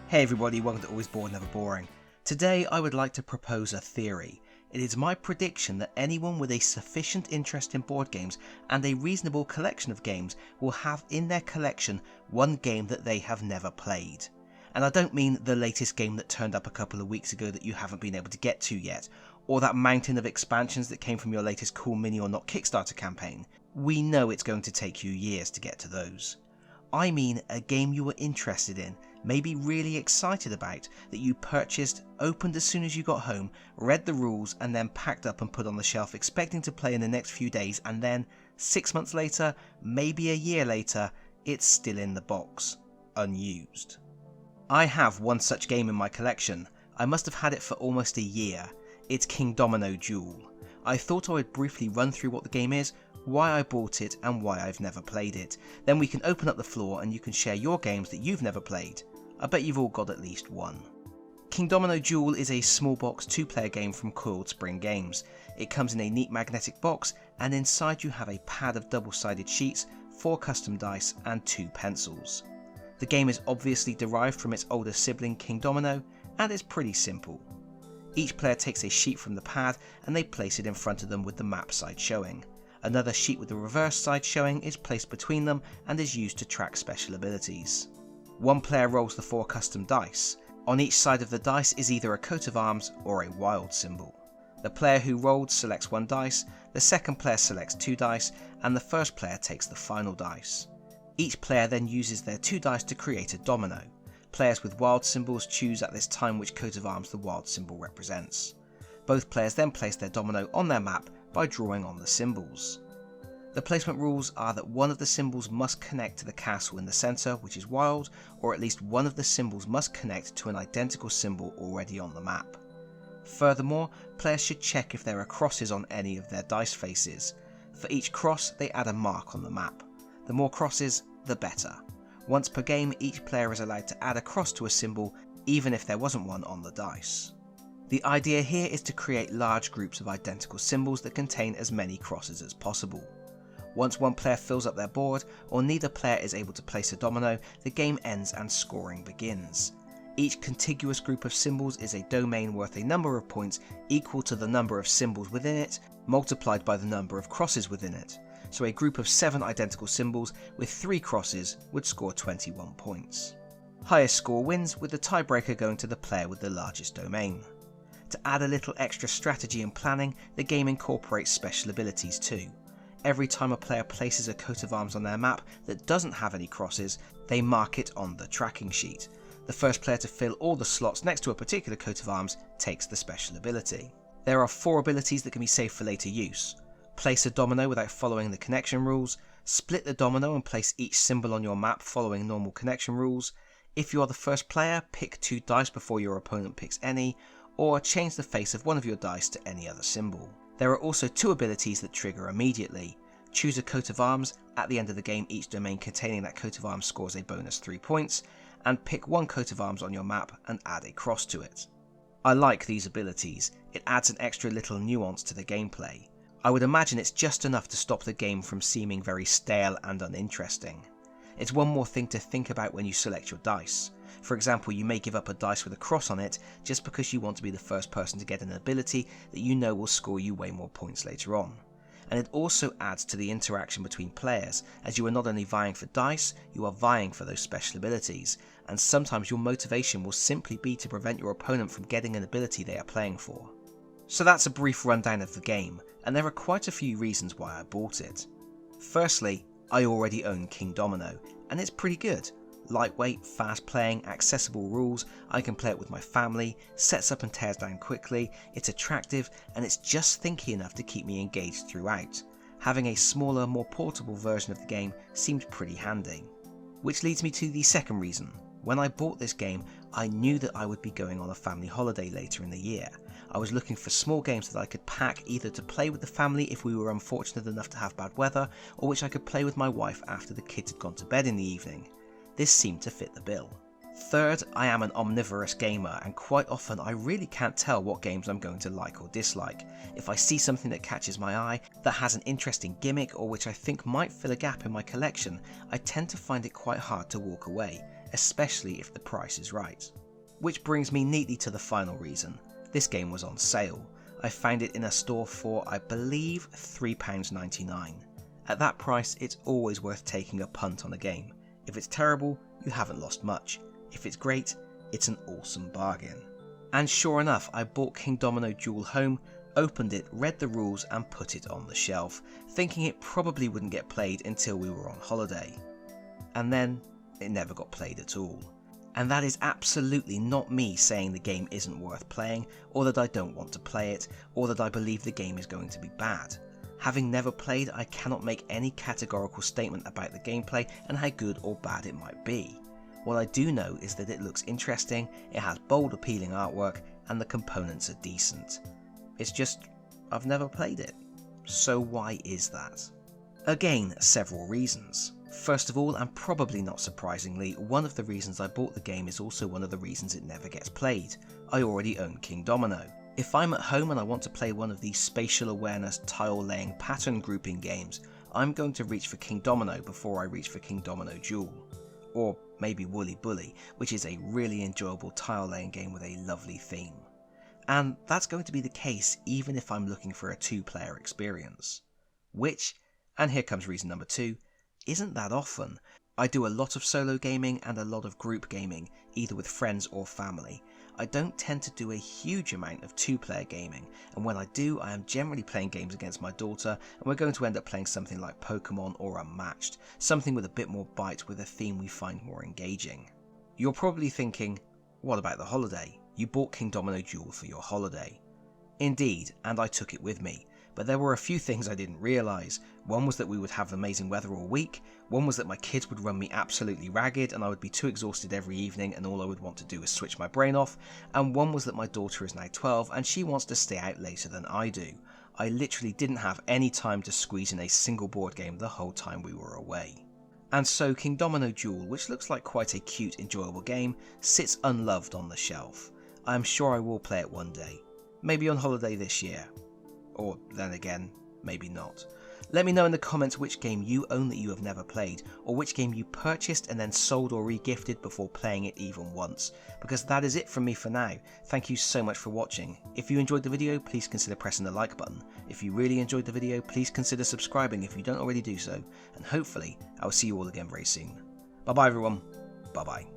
Hey everybody, welcome to Always Bored Never Boring. Today I would like to propose a theory. It is my prediction that anyone with a sufficient interest in board games and a reasonable collection of games will have in their collection one game that they have never played. And I don't mean the latest game that turned up a couple of weeks ago that you haven't been able to get to yet, or that mountain of expansions that came from your latest Cool Mini or Not Kickstarter campaign. We know it's going to take you years to get to those. I mean a game you were interested in, maybe really excited about, that you purchased, opened as soon as you got home, read the rules and then packed up and put on the shelf expecting to play in the next few days, and then 6 months later, maybe a year later, it's still in the box, unused. I have one such game in my collection. I must have had it for almost a year. It's Kingdomino Duel. I thought I would briefly run through what the game is, why I bought it and why I've never played it. Then we can open up the floor and you can share your games that you've never played. I bet you've all got at least one. Kingdomino Duel is a small box 2-player game from Coiled Spring Games. It comes in a neat magnetic box and inside you have a pad of double-sided sheets, 4 custom dice and 2 pencils. The game is obviously derived from its older sibling Kingdomino and it's pretty simple. Each player takes a sheet from the pad and they place it in front of them with the map side showing. Another sheet with the reverse side showing is placed between them and is used to track special abilities. One player rolls the 4 custom dice. On each side of the dice is either a coat of arms or a wild symbol. The player who rolled selects 1 dice, the second player selects 2 dice, and the first player takes the final dice. Each player then uses their 2 dice to create a domino. Players with wild symbols choose at this time which coat of arms the wild symbol represents. Both players then place their domino on their map by drawing on the symbols. The placement rules are that one of the symbols must connect to the castle in the centre, which is wild, or at least one of the symbols must connect to an identical symbol already on the map. Furthermore, players should check if there are crosses on any of their dice faces. For each cross, they add a mark on the map. The more crosses, the better. Once per game, each player is allowed to add a cross to a symbol, even if there wasn't one on the dice. The idea here is to create large groups of identical symbols that contain as many crosses as possible. Once one player fills up their board, or neither player is able to place a domino, the game ends and scoring begins. Each contiguous group of symbols is a domain worth a number of points equal to the number of symbols within it, multiplied by the number of crosses within it. So a group of 7 identical symbols with 3 crosses would score 21 points. Highest score wins, with the tiebreaker going to the player with the largest domain. To add a little extra strategy and planning, the game incorporates special abilities too. Every time a player places a coat of arms on their map that doesn't have any crosses, they mark it on the tracking sheet. The first player to fill all the slots next to a particular coat of arms takes the special ability. There are 4 abilities that can be saved for later use. Place a domino without following the connection rules, split the domino and place each symbol on your map following normal connection rules. If you are the first player, pick 2 dice before your opponent picks any, or change the face of one of your dice to any other symbol. There are also 2 abilities that trigger immediately. Choose a coat of arms. At the end of the game, each domain containing that coat of arms scores a bonus 3 points, and pick 1 coat of arms on your map and add a cross to it. I like these abilities. It adds an extra little nuance to the gameplay. I would imagine it's just enough to stop the game from seeming very stale and uninteresting. It's one more thing to think about when you select your dice. For example, you may give up a dice with a cross on it just because you want to be the first person to get an ability that you know will score you way more points later on. And it also adds to the interaction between players, as you are not only vying for dice, you are vying for those special abilities, and sometimes your motivation will simply be to prevent your opponent from getting an ability they are playing for. So that's a brief rundown of the game, and there are quite a few reasons why I bought it. Firstly, I already own Kingdomino, and it's pretty good. Lightweight, fast playing, accessible rules, I can play it with my family, sets up and tears down quickly, it's attractive, and it's just thinky enough to keep me engaged throughout. Having a smaller, more portable version of the game seemed pretty handy. Which leads me to the second reason. When I bought this game, I knew that I would be going on a family holiday later in the year. I was looking for small games that I could pack either to play with the family if we were unfortunate enough to have bad weather, or which I could play with my wife after the kids had gone to bed in the evening. This seemed to fit the bill. Third, I am an omnivorous gamer, and quite often I really can't tell what games I'm going to like or dislike. If I see something that catches my eye, that has an interesting gimmick or which I think might fill a gap in my collection, I tend to find it quite hard to walk away, especially if the price is right. Which brings me neatly to the final reason. This game was on sale. I found it in a store for, I believe, £3.99. At that price, it's always worth taking a punt on a game. If it's terrible, you haven't lost much. If it's great, it's an awesome bargain. And sure enough, I bought Kingdomino Duel home, opened it, read the rules and put it on the shelf, thinking it probably wouldn't get played until we were on holiday. And then, it never got played at all. And that is absolutely not me saying the game isn't worth playing, or that I don't want to play it, or that I believe the game is going to be bad. Having never played, I cannot make any categorical statement about the gameplay and how good or bad it might be. What I do know is that it looks interesting, it has bold appealing artwork, and the components are decent. It's just, I've never played it. So why is that? Again, several reasons. First of all, and probably not surprisingly, one of the reasons I bought the game is also one of the reasons it never gets played. I already own Kingdomino. If I'm at home and I want to play one of these spatial awareness tile laying pattern grouping games, I'm going to reach for Kingdomino before I reach for Kingdomino Duel. Or maybe Woolly Bully, which is a really enjoyable tile laying game with a lovely theme. And that's going to be the case even if I'm looking for a 2-player experience. Which, and here comes reason number 2, isn't that often. I do a lot of solo gaming and a lot of group gaming, either with friends or family. I don't tend to do a huge amount of 2-player gaming, and when I do, I am generally playing games against my daughter, and we're going to end up playing something like Pokemon or Unmatched, something with a bit more bite with a theme we find more engaging. You're probably thinking, what about the holiday? You bought Kingdomino Duel for your holiday. Indeed, and I took it with me. But there were a few things I didn't realise. One was that we would have amazing weather all week, one was that my kids would run me absolutely ragged and I would be too exhausted every evening and all I would want to do is switch my brain off, and one was that my daughter is now 12 and she wants to stay out later than I do. I literally didn't have any time to squeeze in a single board game the whole time we were away. And so Kingdomino Duel, which looks like quite a cute, enjoyable game, sits unloved on the shelf. I am sure I will play it one day. Maybe on holiday this year. Or then again, maybe not. Let me know in the comments which game you own that you have never played, or which game you purchased and then sold or re-gifted before playing it even once. Because that is it from me for now. Thank you so much for watching. If you enjoyed the video, please consider pressing the like button. If you really enjoyed the video, please consider subscribing if you don't already do so. And hopefully, I will see you all again very soon. Bye bye everyone. Bye bye.